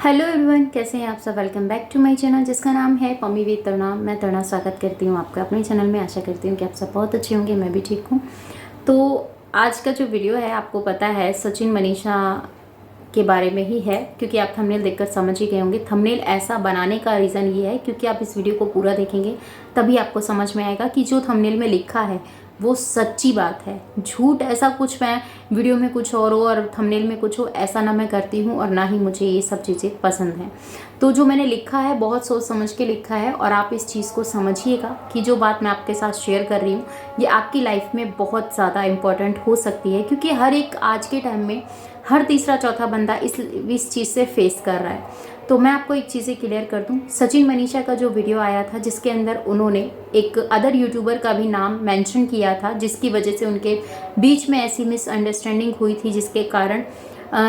Hello everyone, कैसे हैं आप सब। Welcome back to my channel जिसका नाम है पम्मी विद तरुणा। मैं तरुणा स्वागत करती हूँ आपका अपने चैनल में। आशा करती हूँ कि आप सब बहुत अच्छे होंगे, मैं भी ठीक हूँ। तो आज का जो वीडियो है आपको पता है सचिन मनीषा के बारे में ही है, क्योंकि आप थंबनेल देखकर समझ ही गए होंगे। थंबनेल ऐसा बनाने का रीज़न ये है क्योंकि आप इस वीडियो को पूरा देखेंगे तभी आपको समझ में आएगा कि जो थंबनेल में लिखा है वो सच्ची बात है। झूठ ऐसा कुछ मैं वीडियो में कुछ और हो और थंबनेल में कुछ हो, ऐसा ना मैं करती हूँ और ना ही मुझे ये सब चीज़ें पसंद हैं। तो जो मैंने लिखा है बहुत सोच समझ के लिखा है और आप इस चीज़ को समझिएगा कि जो बात मैं आपके साथ शेयर कर रही हूँ ये आपकी लाइफ में बहुत ज़्यादा इम्पॉर्टेंट हो सकती है, क्योंकि हर एक आज के टाइम में हर तीसरा चौथा बंदा इस चीज़ से फेस कर रहा है। तो मैं आपको एक चीज़ें क्लियर कर दूं, सचिन मनीषा का जो वीडियो आया था जिसके अंदर उन्होंने एक अदर यूट्यूबर का भी नाम मेंशन किया था, जिसकी वजह से उनके बीच में ऐसी मिसअंडरस्टैंडिंग हुई थी जिसके कारण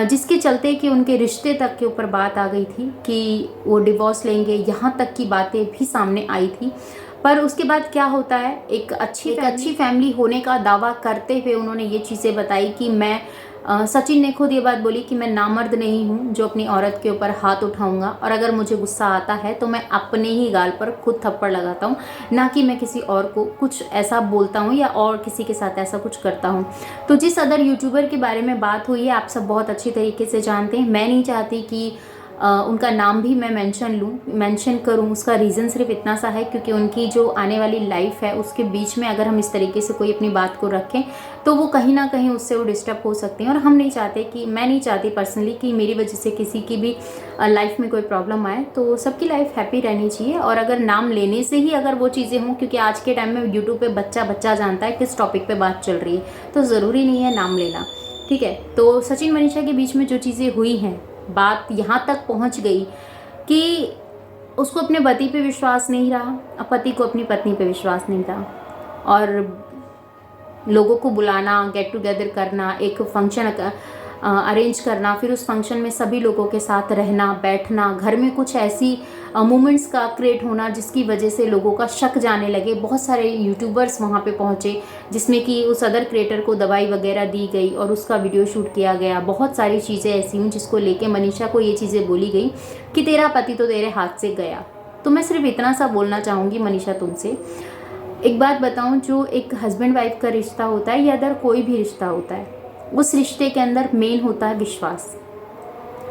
जिसके चलते कि उनके रिश्ते तक के ऊपर बात आ गई थी कि वो डिवोर्स लेंगे, यहाँ तक की बातें भी सामने आई थी। पर उसके बाद क्या होता है, एक अच्छी फैमिली होने का दावा करते हुए उन्होंने ये चीज़ें बताई कि मैं सचिन ने खुद ये बात बोली कि मैं नामर्द नहीं हूँ जो अपनी औरत के ऊपर हाथ उठाऊंगा, और अगर मुझे गुस्सा आता है तो मैं अपने ही गाल पर खुद थप्पड़ लगाता हूँ, ना कि मैं किसी और को कुछ ऐसा बोलता हूँ या और किसी के साथ ऐसा कुछ करता हूँ। तो जिस अदर यूट्यूबर के बारे में बात हुई है आप सब बहुत अच्छी तरीके से जानते हैं। मैं नहीं चाहती कि उनका नाम भी मैं मेंशन करूं। उसका रीज़न सिर्फ इतना सा है क्योंकि उनकी जो आने वाली लाइफ है उसके बीच में अगर हम इस तरीके से कोई अपनी बात को रखें तो वो कहीं ना कहीं उससे वो डिस्टर्ब हो सकते हैं, और हम नहीं चाहते कि मैं नहीं चाहती पर्सनली कि मेरी वजह से किसी की भी लाइफ में कोई प्रॉब्लम आए। तो सबकी लाइफ हैप्पी रहनी चाहिए, और अगर नाम लेने से ही अगर वो चीज़ें हों, क्योंकि आज के टाइम में यूट्यूब पे बच्चा जानता है किस टॉपिक पे बात चल रही है, तो ज़रूरी नहीं है नाम लेना, ठीक है। तो सचिन मनीषा के बीच में जो चीज़ें हुई हैं, बात यहाँ तक पहुँच गई कि उसको अपने पति पे विश्वास नहीं रहा, पति को अपनी पत्नी पे विश्वास नहीं रहा, और लोगों को बुलाना, गेट टुगेदर करना, एक फंक्शन अरेंज करना, फिर उस फंक्शन में सभी लोगों के साथ रहना बैठना, घर में कुछ ऐसी मोमेंट्स का क्रिएट होना जिसकी वजह से लोगों का शक जाने लगे। बहुत सारे यूट्यूबर्स वहाँ पे पहुँचे जिसमें कि उस अदर क्रिएटर को दवाई वगैरह दी गई और उसका वीडियो शूट किया गया। बहुत सारी चीज़ें ऐसी हुई जिसको लेके मनीषा को ये चीज़ें बोली गई कि तेरा पति तो तेरे हाथ से गया। तो मैं सिर्फ इतना सा बोलना चाहूँगी मनीषा तुमसे, एक बात बताऊं, जो एक हस्बैंड वाइफ का रिश्ता होता है या अदर कोई भी रिश्ता होता है, उस रिश्ते के अंदर मेन होता है विश्वास।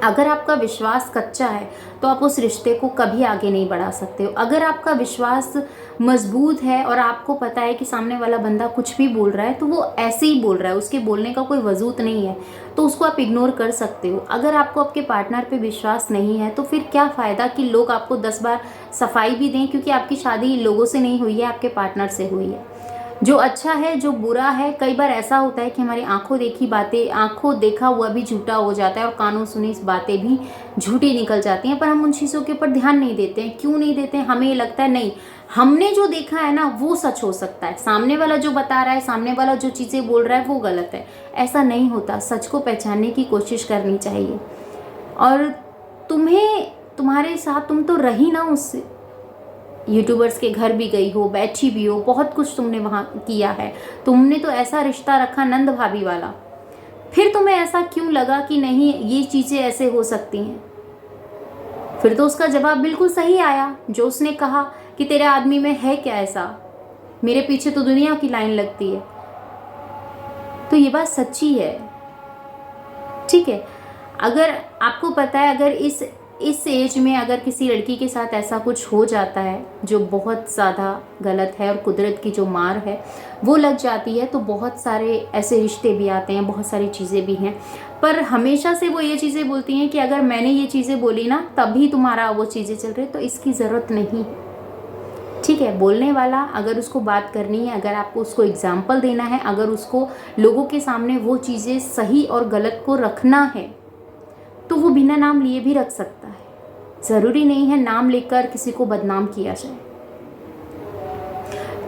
अगर आपका विश्वास कच्चा है तो आप उस रिश्ते को कभी आगे नहीं बढ़ा सकते हो। अगर आपका विश्वास मजबूत है और आपको पता है कि सामने वाला बंदा कुछ भी बोल रहा है तो वो ऐसे ही बोल रहा है, उसके बोलने का कोई वजूद नहीं है, तो उसको आप इग्नोर कर सकते हो। अगर आपको आपके पार्टनर पे विश्वास नहीं है तो फिर क्या फ़ायदा कि लोग आपको 10 बार सफाई भी दें, क्योंकि आपकी शादी लोगों से नहीं हुई है, आपके पार्टनर से हुई है। जो अच्छा है जो बुरा है, कई बार ऐसा होता है कि हमारी आंखों देखी बातें, आंखों देखा हुआ भी झूठा हो जाता है और कानों सुनी बातें भी झूठी निकल जाती हैं, पर हम उन चीज़ों के ऊपर ध्यान नहीं देते हैं। क्यों नहीं देते हैं? हमें ये लगता है नहीं, हमने जो देखा है ना वो सच हो सकता है, सामने वाला जो बता रहा है, सामने वाला जो चीज़ें बोल रहा है वो गलत है। ऐसा नहीं होता, सच को पहचानने की कोशिश करनी चाहिए। और तुम्हारे साथ तुम तो रही ना उससे, यूट्यूबर्स के घर भी गई हो, बैठी भी हो, बहुत कुछ तुमने वहाँ किया है, तुमने तो ऐसा रिश्ता रखा नंद भाभी वाला, फिर तुम्हें ऐसा क्यों लगा कि नहीं ये चीज़ें ऐसे हो सकती हैं? फिर तो उसका जवाब बिल्कुल सही आया जो उसने कहा कि तेरे आदमी में है क्या ऐसा, मेरे पीछे तो दुनिया की लाइन लगती है। तो ये बात सच्ची है, ठीक है। अगर आपको पता है अगर इस एज में अगर किसी लड़की के साथ ऐसा कुछ हो जाता है जो बहुत ज़्यादा गलत है और कुदरत की जो मार है वो लग जाती है, तो बहुत सारे ऐसे रिश्ते भी आते हैं, बहुत सारी चीज़ें भी हैं। पर हमेशा से वो ये चीज़ें बोलती हैं कि अगर मैंने ये चीज़ें बोली ना तभी तुम्हारा वो चीज़ें चल रही, तो इसकी ज़रूरत नहीं, ठीक है। बोलने वाला अगर उसको बात करनी है, अगर आपको उसको एग्जाम्पल देना है, अगर उसको लोगों के सामने वो चीज़ें सही और गलत को रखना है तो वो बिना नाम लिए भी रख सकता है। ज़रूरी नहीं है नाम लेकर किसी को बदनाम किया जाए।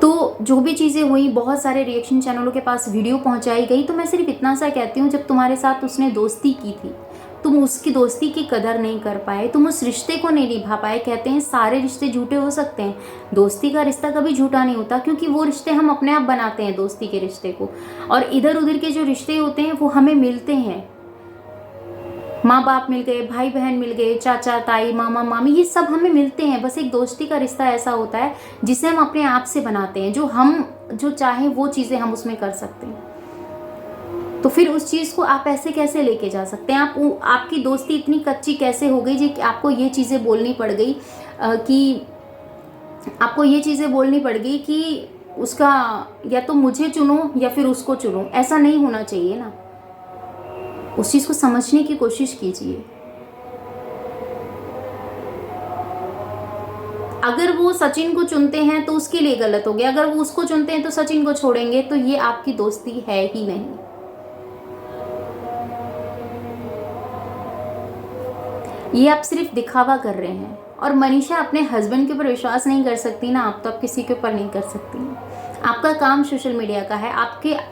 तो जो भी चीज़ें हुई, बहुत सारे रिएक्शन चैनलों के पास वीडियो पहुंचाई गई, तो मैं सिर्फ इतना सा कहती हूँ, जब तुम्हारे साथ उसने दोस्ती की थी तुम उसकी दोस्ती की कदर नहीं कर पाए, तुम उस रिश्ते को नहीं निभा पाए। कहते हैं सारे रिश्ते झूठे हो सकते हैं, दोस्ती का रिश्ता कभी झूठा नहीं होता, क्योंकि वो रिश्ते हम अपने आप बनाते हैं दोस्ती के रिश्ते को, और इधर उधर के जो रिश्ते होते हैं वो हमें मिलते हैं। माँ बाप मिल गए, भाई बहन मिल गए, चाचा ताई, मामा मामी, ये सब हमें मिलते हैं। बस एक दोस्ती का रिश्ता ऐसा होता है जिसे हम अपने आप से बनाते हैं, जो हम जो चाहें वो चीज़ें हम उसमें कर सकते हैं। तो फिर उस चीज़ को आप ऐसे कैसे लेके जा सकते हैं? आपकी दोस्ती इतनी कच्ची कैसे हो गई जी कि आपको ये चीज़ें बोलनी पड़ गई कि आपको ये चीज़ें बोलनी पड़ गई कि उसका या तो मुझे चुनो या फिर उसको चुनो। ऐसा नहीं होना चाहिए ना। उस चीज़ को समझने की कोशिश कीजिए। अगर वो सचिन को चुनते हैं तो उसके लिए गलत हो गया, अगर वो उसको चुनते हैं तो सचिन को छोड़ेंगे, तो ये आपकी दोस्ती है ही नहीं। ये आप सिर्फ दिखावा कर रहे हैं। और मनीषा अपने हस्बैंड के ऊपर विश्वास नहीं कर सकती ना, आप तो आप किसी के ऊपर नहीं कर सकती। आपका काम सोशल मीडिया का है,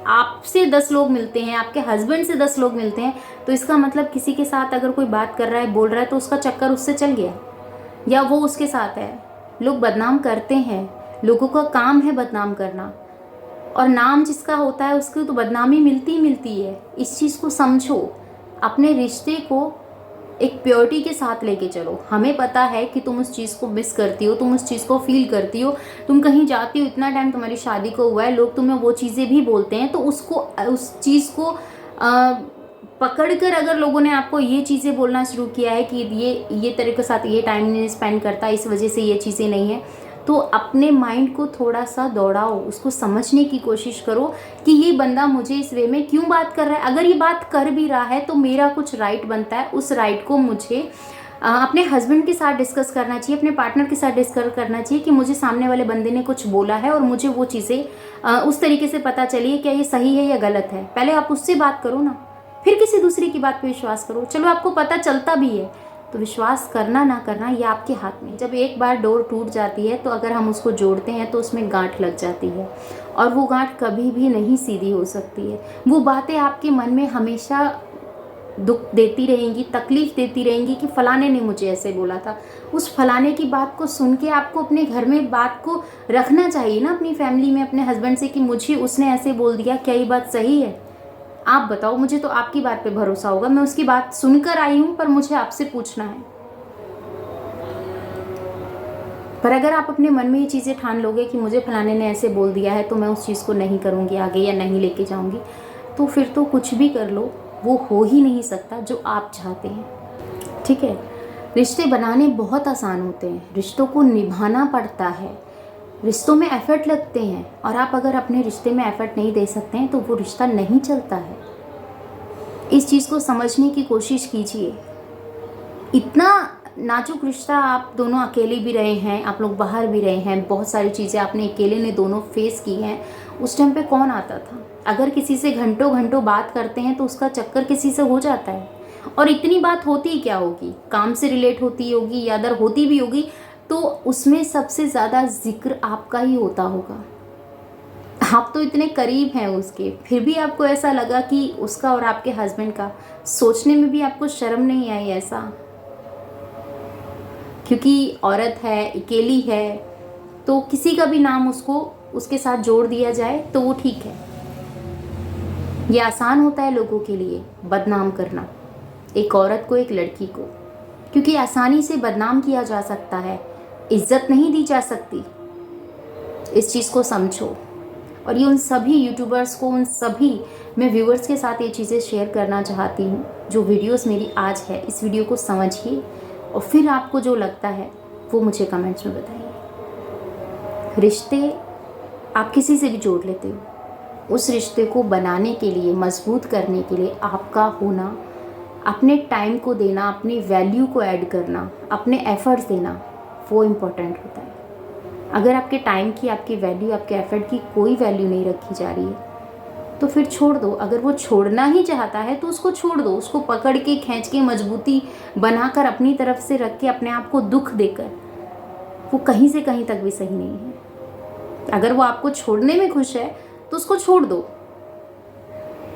आपसे 10 लोग मिलते हैं, आपके हस्बैंड से 10 लोग मिलते हैं, तो इसका मतलब किसी के साथ अगर कोई बात कर रहा है, बोल रहा है, तो उसका चक्कर उससे चल गया या वो उसके साथ है। लोग बदनाम करते हैं, लोगों का काम है बदनाम करना, और नाम जिसका होता है उसको तो बदनामी मिलती ही मिलती है। इस चीज़ को समझो, अपने रिश्ते को एक प्योरिटी के साथ लेके चलो। हमें पता है कि तुम उस चीज़ को मिस करती हो, तुम उस चीज़ को फील करती हो, तुम कहीं जाती हो, इतना टाइम तुम्हारी शादी को हुआ है, लोग तुम्हें वो चीज़ें भी बोलते हैं, तो उस चीज़ को पकड़कर अगर लोगों ने आपको ये चीज़ें बोलना शुरू किया है कि ये तेरे के साथ ये टाइम नहीं स्पेंड करता, इस वजह से ये चीज़ें नहीं है, तो अपने माइंड को थोड़ा सा दौड़ाओ, उसको समझने की कोशिश करो कि ये बंदा मुझे इस वे में क्यों बात कर रहा है। अगर ये बात कर भी रहा है तो मेरा कुछ राइट बनता है, उस राइट को मुझे अपने हस्बैंड के साथ डिस्कस करना चाहिए, अपने पार्टनर के साथ डिस्कस करना चाहिए कि मुझे सामने वाले बंदे ने कुछ बोला है और मुझे वो चीज़ें उस तरीके से पता चली है क्या ये सही है या गलत है। पहले आप उससे बात करो ना, फिर किसी दूसरे की बात पे विश्वास करो। चलो आपको पता चलता भी है तो विश्वास करना ना करना ये आपके हाथ में। जब एक बार डोर टूट जाती है तो अगर हम उसको जोड़ते हैं तो उसमें गांठ लग जाती है, और वो गांठ कभी भी नहीं सीधी हो सकती है। वो बातें आपके मन में हमेशा दुख देती रहेंगी, तकलीफ देती रहेंगी कि फलाने ने मुझे ऐसे बोला था। उस फलाने की बात को सुन के आपको अपने घर में बात को रखना चाहिए ना, अपनी फैमिली में, अपने हस्बैंड से, कि मुझे उसने ऐसे बोल दिया, क्या ये बात सही है? आप बताओ। मुझे तो आपकी बात पे भरोसा होगा, मैं उसकी बात सुनकर आई हूं, पर मुझे आपसे पूछना है। पर अगर आप अपने मन में ये चीज़ें ठान लोगे कि मुझे फलाने ने ऐसे बोल दिया है तो मैं उस चीज़ को नहीं करूँगी आगे या नहीं लेके जाऊँगी, तो फिर तो कुछ भी कर लो वो हो ही नहीं सकता जो आप चाहते हैं। ठीक है, रिश्ते बनाने बहुत आसान होते हैं, रिश्तों को निभाना पड़ता है, रिश्तों में एफर्ट लगते हैं, और आप अगर अपने रिश्ते में एफर्ट नहीं दे सकते हैं तो वो रिश्ता नहीं चलता है। इस चीज़ को समझने की कोशिश कीजिए। इतना नाजुक रिश्ता, आप दोनों अकेले भी रहे हैं, आप लोग बाहर भी रहे हैं, बहुत सारी चीज़ें आपने अकेले ने दोनों फेस की हैं। उस टाइम पे कौन आता था? अगर किसी से घंटों घंटों बात करते हैं तो उसका चक्कर किसी से हो जाता है। और इतनी बात होती ही क्या होगी, काम से रिलेट होती होगी या अदर होती भी होगी, तो उसमें सबसे ज़्यादा जिक्र आपका ही होता होगा। आप तो इतने करीब हैं उसके, फिर भी आपको ऐसा लगा कि उसका और आपके हस्बैंड का, सोचने में भी आपको शर्म नहीं आई ऐसा? क्योंकि औरत है, अकेली है, तो किसी का भी नाम उसके साथ जोड़ दिया जाए तो वो ठीक है। ये आसान होता है लोगों के लिए बदनाम करना एक औरत को, एक लड़की को, क्योंकि आसानी से बदनाम किया जा सकता है, इज्जत नहीं दी जा सकती। इस चीज़ को समझो। और ये उन सभी यूट्यूबर्स को, उन सभी मैं व्यूअर्स के साथ ये चीज़ें शेयर करना चाहती हूँ जो वीडियोस मेरी आज है। इस वीडियो को समझिए और फिर आपको जो लगता है वो मुझे कमेंट्स में बताइए। रिश्ते आप किसी से भी जोड़ लेते हो, उस रिश्ते को बनाने के लिए, मजबूत करने के लिए आपका होना, अपने टाइम को देना, अपनी वैल्यू को ऐड करना, अपने एफर्ट्स देना, वो इम्पोर्टेंट होता है। अगर आपके टाइम की, आपकी वैल्यू, आपके एफर्ट की कोई वैल्यू नहीं रखी जा रही है तो फिर छोड़ दो। अगर वो छोड़ना ही चाहता है तो उसको छोड़ दो, उसको पकड़ के, खींच के, मजबूती बनाकर अपनी तरफ से रख के, अपने आप को दुख देकर, वो कहीं से कहीं तक भी सही नहीं है। अगर वो आपको छोड़ने में खुश है तो उसको छोड़ दो।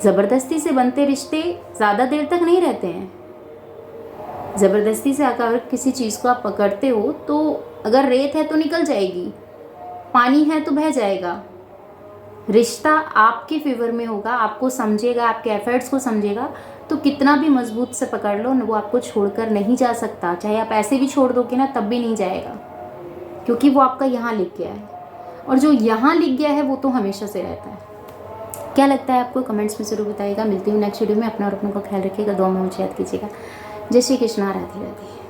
ज़बरदस्ती से बनते रिश्ते ज़्यादा देर तक नहीं रहते हैं। ज़बरदस्ती से अगर किसी चीज़ को आप पकड़ते हो तो अगर रेत है तो निकल जाएगी, पानी है तो बह जाएगा। रिश्ता आपके फेवर में होगा, आपको समझेगा, आपके एफर्ट्स को समझेगा तो कितना भी मजबूत से पकड़ लो वो आपको छोड़कर नहीं जा सकता। चाहे आप ऐसे भी छोड़ दोगे ना तब भी नहीं जाएगा, क्योंकि वो आपका यहाँ लिख गया है, और जो यहाँ लिख गया है वो तो हमेशा से रहता है। क्या लगता है आपको, कमेंट्स में ज़रूर बताइएगा। मिलती हूँ नेक्स्ट वीडियो में। अपना और अपनों का ख्याल रखिएगा, दुआ में मुझे याद कीजिएगा। जय श्री कृष्णा, राधे राधे।